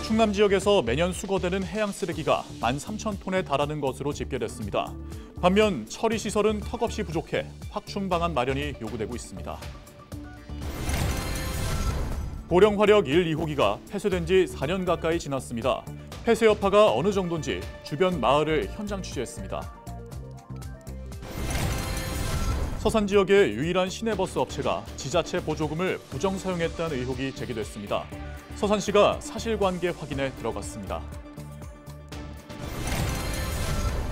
충남 지역에서 매년 수거되는 해양 쓰레기가 13,000톤에 달하는 것으로 집계됐습니다. 반면 처리 시설은 턱없이 부족해 확충 방안 마련이 요구되고 있습니다. 보령 화력 1, 2호기가 폐쇄된 지 4년 가까이 지났습니다. 폐쇄 여파가 어느 정도인지 주변 마을을 현장 취재했습니다. 서산 지역의 유일한 시내버스 업체가 지자체 보조금을 부정 사용했다는 의혹이 제기됐습니다. 서산시가 사실관계 확인에 들어갔습니다.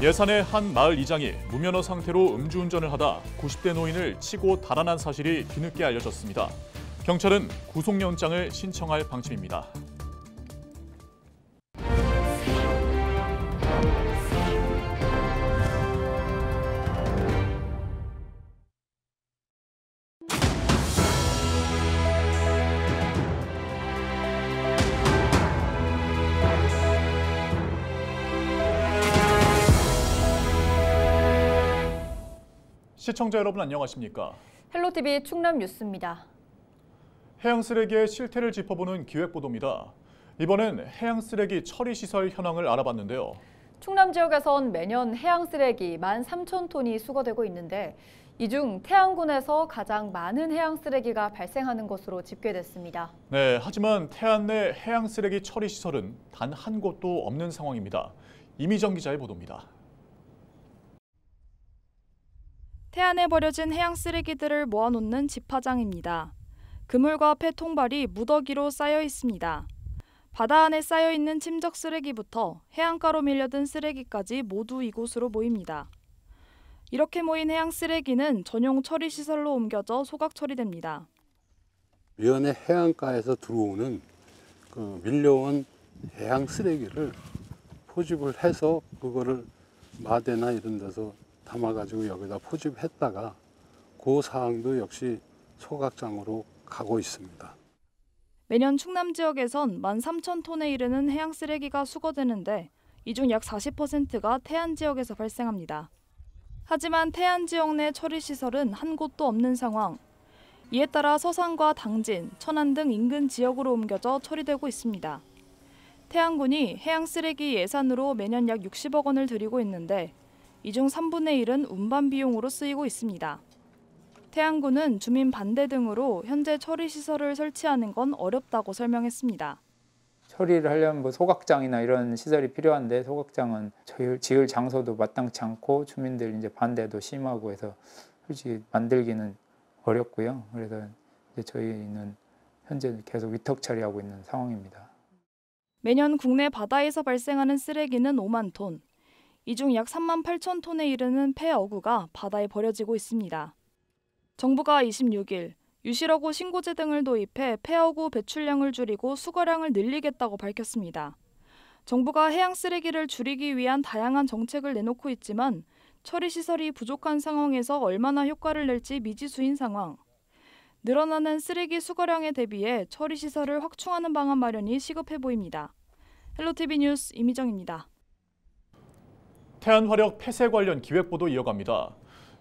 예산의 한 마을 이장이 무면허 상태로 음주운전을 하다 90대 노인을 치고 달아난 사실이 뒤늦게 알려졌습니다. 경찰은 구속영장을 신청할 방침입니다. 시청자 여러분 안녕하십니까? 헬로티비 충남 뉴스입니다. 해양 쓰레기의 실태를 짚어보는 기획보도입니다. 이번엔 해양 쓰레기 처리 시설 현황을 알아봤는데요. 충남 지역에선 매년 해양 쓰레기 13,000톤이 수거되고 있는데 이 중 태안군에서 가장 많은 해양 쓰레기가 발생하는 것으로 집계됐습니다. 네, 하지만 태안 내 해양 쓰레기 처리 시설은 단 한 곳도 없는 상황입니다. 이미정 기자의 보도입니다. 태안에 버려진 해양 쓰레기들을 모아놓는 집화장입니다. 그물과 폐통발이 무더기로 쌓여 있습니다. 바다 안에 쌓여 있는 침적 쓰레기부터 해안가로 밀려든 쓰레기까지 모두 이곳으로 모입니다. 이렇게 모인 해양 쓰레기는 전용 처리 시설로 옮겨져 소각 처리됩니다. 면의 해안가에서 들어오는 밀려온 해양 쓰레기를 포집을 해서 그거를 마대나 이런 데서 담아가지고 여기다 포집했다가 그 사항도 역시 소각장으로 가고 있습니다. 매년 충남 지역에선 13,000톤에 이르는 해양 쓰레기가 수거되는데 이 중 약 40%가 태안 지역에서 발생합니다. 하지만 태안 지역 내 처리 시설은 한 곳도 없는 상황. 이에 따라 서산과 당진, 천안 등 인근 지역으로 옮겨져 처리되고 있습니다. 태안군이 해양 쓰레기 예산으로 매년 약 60억 원을 들이고 있는데 이 중 3분의 1은 운반 비용으로 쓰이고 있습니다. 태안군은 주민 반대 등으로 현재 처리 시설을 설치하는 건 어렵다고 설명했습니다. 처리를 하려면 소각장이나 이런 시설이 필요한데 소각장은 지을 장소도 마땅치 않고 주민들 이제 반대도 심하고 해서 솔직히 만들기는 어렵고요. 그래서 이제 저희는 현재 계속 위탁 처리하고 있는 상황입니다. 매년 국내 바다에서 발생하는 쓰레기는 5만 톤. 이 중 약 3만 8천 톤에 이르는 폐어구가 바다에 버려지고 있습니다. 정부가 26일 유실어구 신고제 등을 도입해 폐어구 배출량을 줄이고 수거량을 늘리겠다고 밝혔습니다. 정부가 해양 쓰레기를 줄이기 위한 다양한 정책을 내놓고 있지만 처리 시설이 부족한 상황에서 얼마나 효과를 낼지 미지수인 상황. 늘어나는 쓰레기 수거량에 대비해 처리 시설을 확충하는 방안 마련이 시급해 보입니다. 헬로티비 뉴스 이미정입니다. 태안 화력 폐쇄 관련 기획보도 이어갑니다.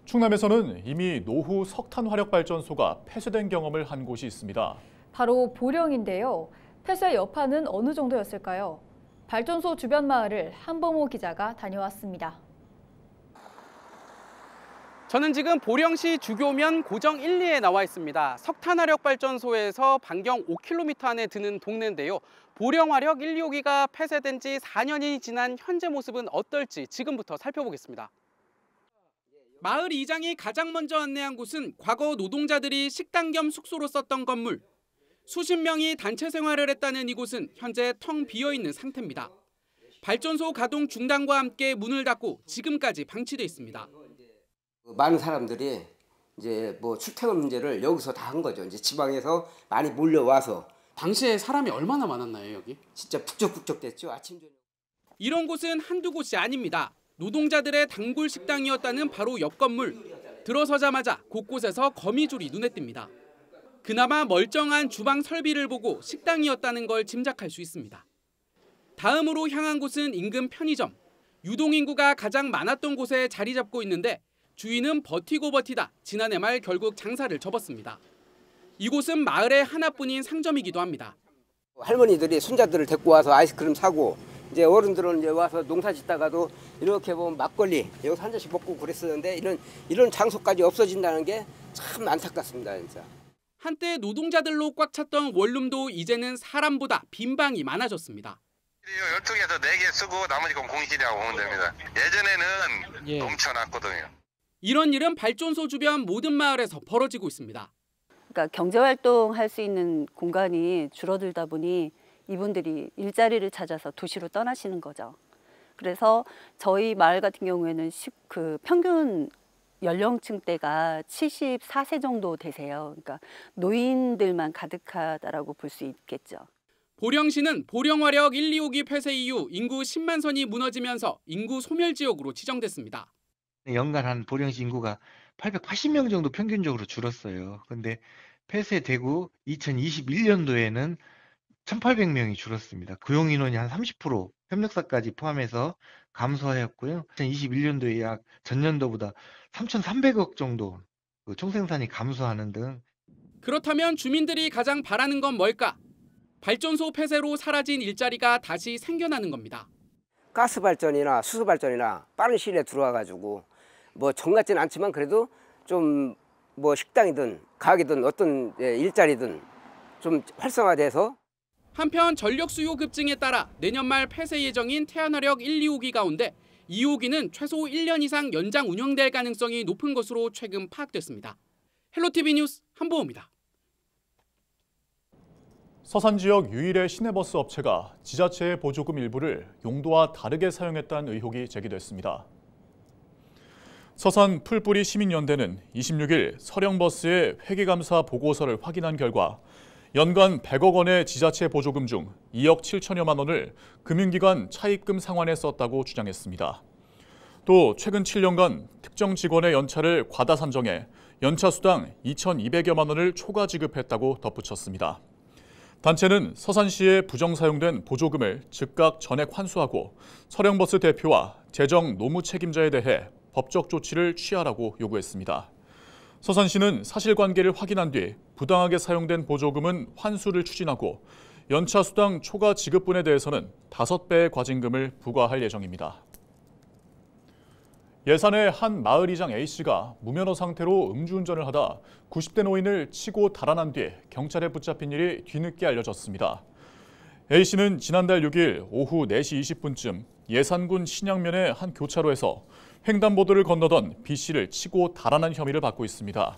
충남에서는 이미 노후 석탄 화력 발전소가 폐쇄된 경험을 한 곳이 있습니다. 바로 보령인데요. 폐쇄 여파는 어느 정도였을까요? 발전소 주변 마을을 한범호 기자가 다녀왔습니다. 저는 지금 보령시 주교면 고정 1, 2에 나와 있습니다. 석탄화력 발전소에서 반경 5km 안에 드는 동네인데요. 보령화력 1, 2호기가 폐쇄된 지 4년이 지난 현재 모습은 어떨지 지금부터 살펴보겠습니다. 마을 이장이 가장 먼저 안내한 곳은 과거 노동자들이 식당 겸 숙소로 썼던 건물. 수십 명이 단체 생활을 했다는 이곳은 현재 텅 비어있는 상태입니다. 발전소 가동 중단과 함께 문을 닫고 지금까지 방치돼 있습니다. 많은 사람들이 이제 출퇴근 문제를 여기서 다 한 거죠. 이제 지방에서 많이 몰려와서. 당시에 사람이 얼마나 많았나요, 여기? 진짜 북적북적 됐죠. 아침 저녁. 이런 곳은 한두 곳이 아닙니다. 노동자들의 단골 식당이었다는 바로 옆 건물. 들어서자마자 곳곳에서 거미줄이 눈에 띕니다. 그나마 멀쩡한 주방 설비를 보고 식당이었다는 걸 짐작할 수 있습니다. 다음으로 향한 곳은 인근 편의점. 유동인구가 가장 많았던 곳에 자리 잡고 있는데 주인은 버티고 버티다 지난해 말 결국 장사를 접었습니다. 이곳은 마을의 하나뿐인 상점이기도 합니다. 할머니들이 손자들을 데리고 와서 아이스크림 사고 이제 어른들은 이제 와서 농사 짓다가도 이렇게 보면 막걸리 여기서 한 잔씩 먹고 그랬었는데 이런 장소까지 없어진다는 게 참 안타깝습니다, 진짜. 한때 노동자들로 꽉 찼던 원룸도 이제는 사람보다 빈 방이 많아졌습니다. 12개에서 4개 쓰고 나머지 건 공실이라고 보면 됩니다. 예전에는 넘쳐났거든요. 이런 일은 발전소 주변 모든 마을에서 벌어지고 있습니다. 그러니까 경제활동할 수 있는 공간이 줄어들다 보니 이분들이 일자리를 찾아서 도시로 떠나시는 거죠. 그래서 저희 마을 같은 경우에는 평균 연령층대가 74세 정도 되세요. 그러니까 노인들만 가득하다라고 볼 수 있겠죠. 보령시는 보령화력 1, 2호기 폐쇄 이후 인구 10만 선이 무너지면서 인구 소멸 지역으로 지정됐습니다. 연간 한 보령시 인구가 880명 정도 평균적으로 줄었어요. 근데 폐쇄되고 2021년도에는 1,800명이 줄었습니다. 고용 인원이 한 30% 협력사까지 포함해서 감소하였고요. 2021년도에 약 전년도보다 3,300억 정도 총생산이 감소하는 등. 그렇다면 주민들이 가장 바라는 건 뭘까? 발전소 폐쇄로 사라진 일자리가 다시 생겨나는 겁니다. 가스 발전이나 수소 발전이나 빠른 시일에 들어와가지고 뭐 정 같지는 않지만 그래도 좀 뭐 식당이든 가게든 어떤 일자리든 좀 활성화돼서. 한편 전력 수요 급증에 따라 내년 말 폐쇄 예정인 태안화력 1, 2호기 가운데 2호기는 최소 1년 이상 연장 운영될 가능성이 높은 것으로 최근 파악됐습니다. 헬로티비 뉴스 한보호입니다. 서산 지역 유일의 시내버스 업체가 지자체의 보조금 일부를 용도와 다르게 사용했다는 의혹이 제기됐습니다. 서산 풀뿌리 시민연대는 26일 서령버스의 회계감사 보고서를 확인한 결과 연간 100억 원의 지자체 보조금 중 2억 7천여만 원을 금융기관 차입금 상환에 썼다고 주장했습니다. 또 최근 7년간 특정 직원의 연차를 과다 산정해 연차 수당 2,200여만 원을 초과 지급했다고 덧붙였습니다. 단체는 서산시에 부정 사용된 보조금을 즉각 전액 환수하고 서령버스 대표와 재정 노무 책임자에 대해 법적 조치를 취하라고 요구했습니다. 서산시는 사실관계를 확인한 뒤 부당하게 사용된 보조금은 환수를 추진하고 연차 수당 초과 지급분에 대해서는 5배의 과징금을 부과할 예정입니다. 예산의 한 마을이장 A씨가 무면허 상태로 음주운전을 하다 90대 노인을 치고 달아난 뒤 경찰에 붙잡힌 일이 뒤늦게 알려졌습니다. A씨는 지난달 6일 오후 4시 20분쯤 예산군 신양면의 한 교차로에서 횡단보도를 건너던 B씨를 치고 달아난 혐의를 받고 있습니다.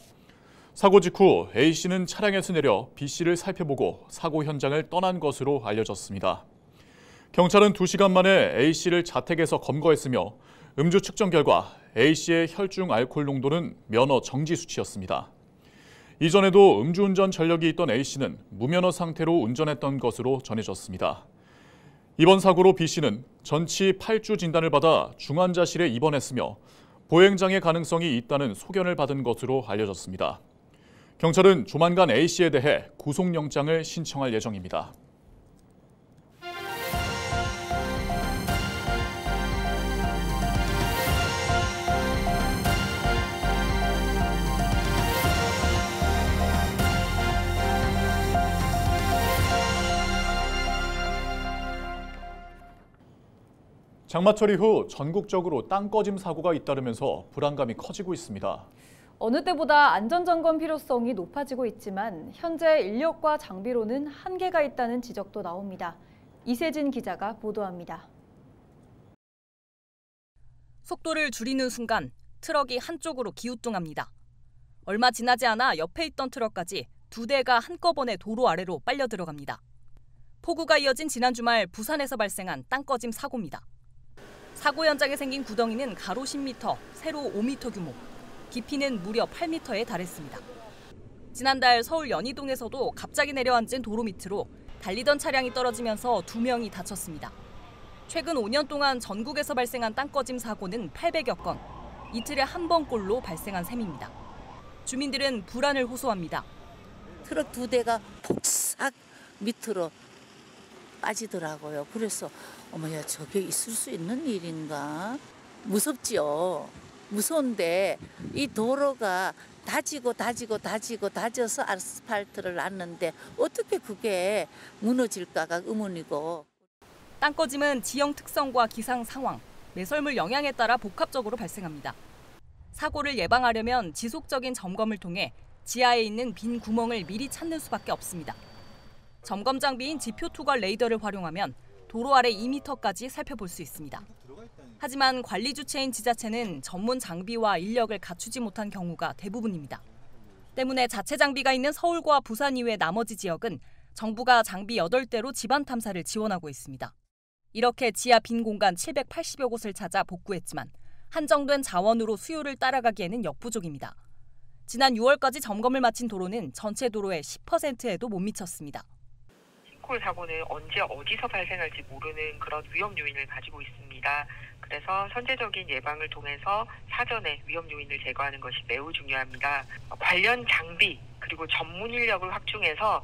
사고 직후 A씨는 차량에서 내려 B씨를 살펴보고 사고 현장을 떠난 것으로 알려졌습니다. 경찰은 2시간 만에 A씨를 자택에서 검거했으며 음주 측정 결과 A씨의 혈중 알코올 농도는 면허 정지 수치였습니다. 이전에도 음주운전 전력이 있던 A씨는 무면허 상태로 운전했던 것으로 전해졌습니다. 이번 사고로 B씨는 전치 8주 진단을 받아 중환자실에 입원했으며 보행장애 가능성이 있다는 소견을 받은 것으로 알려졌습니다. 경찰은 조만간 A씨에 대해 구속영장을 신청할 예정입니다. 장마철 이후 전국적으로 땅꺼짐 사고가 잇따르면서 불안감이 커지고 있습니다. 어느 때보다 안전점검 필요성이 높아지고 있지만 현재 인력과 장비로는 한계가 있다는 지적도 나옵니다. 이세진 기자가 보도합니다. 속도를 줄이는 순간 트럭이 한쪽으로 기우뚱합니다. 얼마 지나지 않아 옆에 있던 트럭까지 2대가 한꺼번에 도로 아래로 빨려 들어갑니다. 폭우가 이어진 지난 주말 부산에서 발생한 땅꺼짐 사고입니다. 사고 현장에 생긴 구덩이는 가로 10m, 세로 5m 규모, 깊이는 무려 8m에 달했습니다. 지난달 서울 연희동에서도 갑자기 내려앉은 도로 밑으로 달리던 차량이 떨어지면서 2명이 다쳤습니다. 최근 5년 동안 전국에서 발생한 땅꺼짐 사고는 800여 건, 이틀에 한 번꼴로 발생한 셈입니다. 주민들은 불안을 호소합니다. 트럭 2대가 폭삭 밑으로 빠지더라고요. 그래서 어머야, 저게 있을 수 있는 일인가? 무섭지요. 무서운데 이 도로가 다져서 아스팔트를 놨는데 어떻게 그게 무너질까가 의문이고. 땅꺼짐은 지형 특성과 기상 상황, 매설물 영향에 따라 복합적으로 발생합니다. 사고를 예방하려면 지속적인 점검을 통해 지하에 있는 빈 구멍을 미리 찾는 수밖에 없습니다. 점검 장비인 지표 투과 레이더를 활용하면 도로 아래 2m까지 살펴볼 수 있습니다. 하지만 관리 주체인 지자체는 전문 장비와 인력을 갖추지 못한 경우가 대부분입니다. 때문에 자체 장비가 있는 서울과 부산 이외 나머지 지역은 정부가 장비 8대로 집안 탐사를 지원하고 있습니다. 이렇게 지하 빈 공간 780여 곳을 찾아 복구했지만 한정된 자원으로 수요를 따라가기에는 역부족입니다. 지난 6월까지 점검을 마친 도로는 전체 도로의 10%에도 못 미쳤습니다. 싱크홀 사고는 언제 어디서 발생할지 모르는 그런 위험 요인을 가지고 있습니다. 그래서 선제적인 예방을 통해서 사전에 위험 요인을 제거하는 것이 매우 중요합니다. 관련 장비 그리고 전문 인력을 확충해서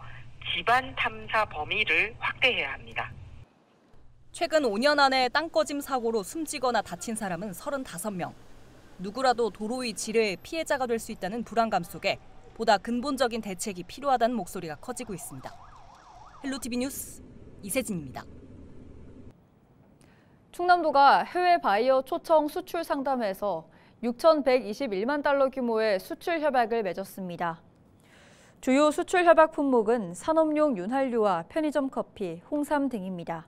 집안 탐사 범위를 확대해야 합니다. 최근 5년 안에 땅꺼짐 사고로 숨지거나 다친 사람은 35명. 누구라도 도로 위 지뢰의 피해자가 될 수 있다는 불안감 속에 보다 근본적인 대책이 필요하다는 목소리가 커지고 있습니다. 헬로티비 뉴스 이세진입니다. 충남도가 해외 바이어 초청 수출 상담회에서 6,121만 달러 규모의 수출 협약을 맺었습니다. 주요 수출 협약 품목은 산업용 윤활유와 편의점 커피, 홍삼 등입니다.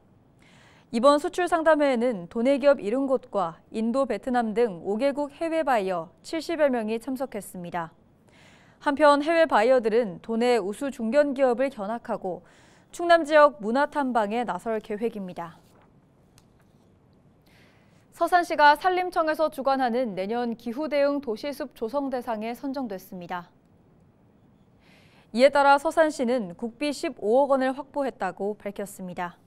이번 수출 상담회에는 도내 기업 70곳과 인도, 베트남 등 5개국 해외 바이어 70여 명이 참석했습니다. 한편 해외 바이어들은 도내 우수 중견 기업을 견학하고 충남 지역 문화 탐방에 나설 계획입니다. 서산시가 산림청에서 주관하는 내년 기후 대응 도시숲 조성 대상에 선정됐습니다. 이에 따라 서산시는 국비 15억 원을 확보했다고 밝혔습니다.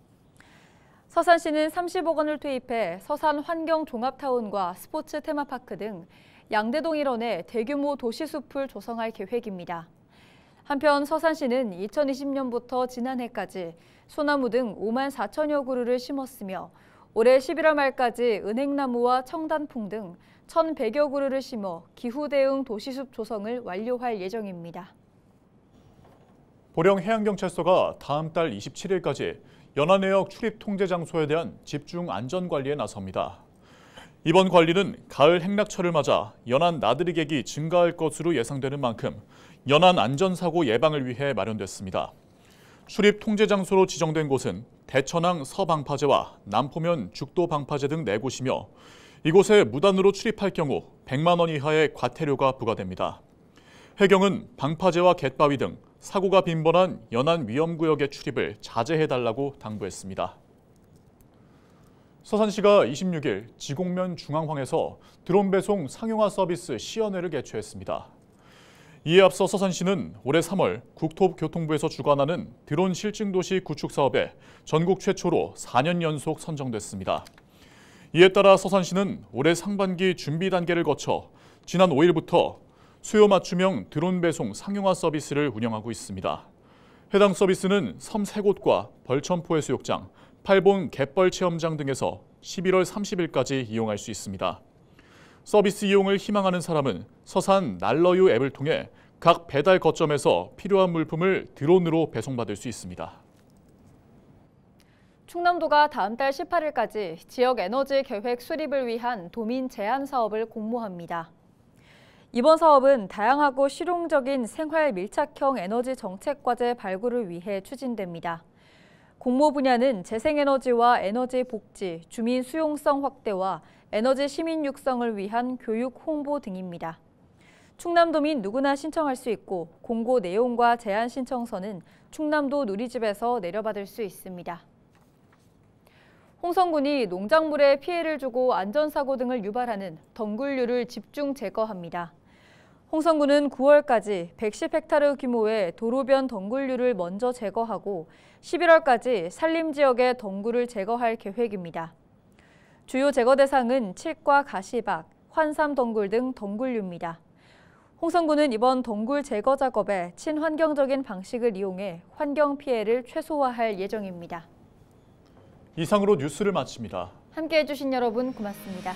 서산시는 30억 원을 투입해 서산 환경종합타운과 스포츠 테마파크 등 양대동 일원에 대규모 도시숲을 조성할 계획입니다. 한편 서산시는 2020년부터 지난해까지 소나무 등 5만 4천여 그루를 심었으며 올해 11월 말까지 은행나무와 청단풍 등 1,100여 그루를 심어 기후 대응 도시숲 조성을 완료할 예정입니다. 보령해양경찰서가 다음 달 27일까지 연안해역 출입 통제 장소에 대한 집중 안전관리에 나섭니다. 이번 관리는 가을 행락철을 맞아 연안 나들이객이 증가할 것으로 예상되는 만큼 연안 안전사고 예방을 위해 마련됐습니다. 출입 통제 장소로 지정된 곳은 대천항 서방파제와 남포면 죽도방파제 등 4곳이며 이곳에 무단으로 출입할 경우 100만 원 이하의 과태료가 부과됩니다. 해경은 방파제와 갯바위 등 사고가 빈번한 연안 위험구역의 출입을 자제해달라고 당부했습니다. 서산시가 26일 지곡면 중앙항에서 드론 배송 상용화 서비스 시연회를 개최했습니다. 이에 앞서 서산시는 올해 3월 국토교통부에서 주관하는 드론 실증도시 구축 사업에 전국 최초로 4년 연속 선정됐습니다. 이에 따라 서산시는 올해 상반기 준비 단계를 거쳐 지난 5일부터 수요 맞춤형 드론 배송 상용화 서비스를 운영하고 있습니다. 해당 서비스는 섬 3곳과 벌천포 해수욕장, 팔본 갯벌 체험장 등에서 11월 30일까지 이용할 수 있습니다. 서비스 이용을 희망하는 사람은 서산 날러유 앱을 통해 각 배달 거점에서 필요한 물품을 드론으로 배송받을 수 있습니다. 충남도가 다음 달 18일까지 지역 에너지 계획 수립을 위한 도민 제안 사업을 공모합니다. 이번 사업은 다양하고 실용적인 생활 밀착형 에너지 정책 과제 발굴을 위해 추진됩니다. 공모 분야는 재생에너지와 에너지 복지, 주민 수용성 확대와 에너지 시민 육성을 위한 교육 홍보 등입니다. 충남도민 누구나 신청할 수 있고 공고 내용과 제안 신청서는 충남도 누리집에서 내려받을 수 있습니다. 홍성군이 농작물에 피해를 주고 안전사고 등을 유발하는 덩굴류를 집중 제거합니다. 홍성군은 9월까지 110헥타르 규모의 도로변 덩굴류를 먼저 제거하고 11월까지 산림지역의 덩굴을 제거할 계획입니다. 주요 제거 대상은 칡과 가시박, 환삼 덩굴 등 덩굴류입니다. 홍성군은 이번 덩굴 제거 작업에 친환경적인 방식을 이용해 환경 피해를 최소화할 예정입니다. 이상으로 뉴스를 마칩니다. 함께해 주신 여러분 고맙습니다.